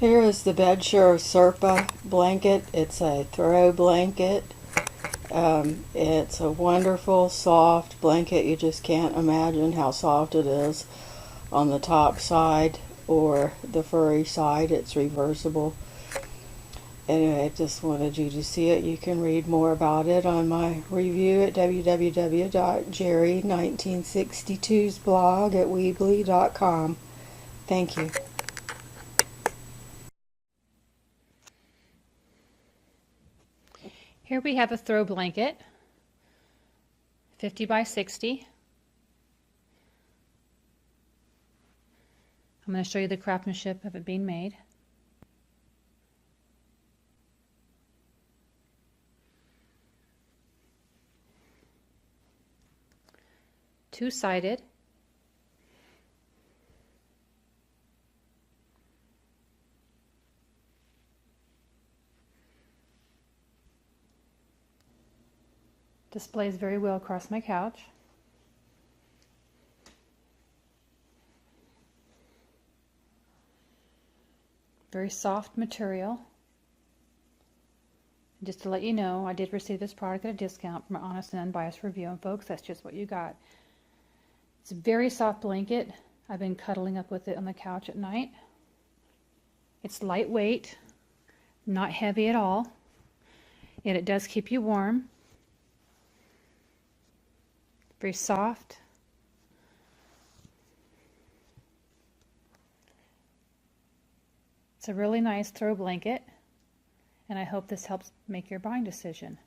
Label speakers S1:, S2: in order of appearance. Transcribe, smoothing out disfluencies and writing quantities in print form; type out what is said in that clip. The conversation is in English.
S1: Here is the Bedsure Sherpa blanket. It's a throw blanket. It's a wonderful, soft blanket. You just can't imagine how soft it is on the top side or the furry side. It's reversible. Anyway, I just wanted you to see it. You can read more about it on my review at www.jerry1962's blog at weebly.com. Thank you.
S2: Here we have a throw blanket, 50 by 60. I'm going to show you the craftsmanship of it being made. Two-sided. Displays very well across my couch. Very soft material. Just to let you know, I did receive this product at a discount from an honest and unbiased review, and folks, that's just what you got. It's a very soft blanket. I've been cuddling up with it on the couch at night. It's lightweight, not heavy at all, yet it does keep you warm. Very soft. It's a really nice throw blanket, and I hope this helps make your buying decision.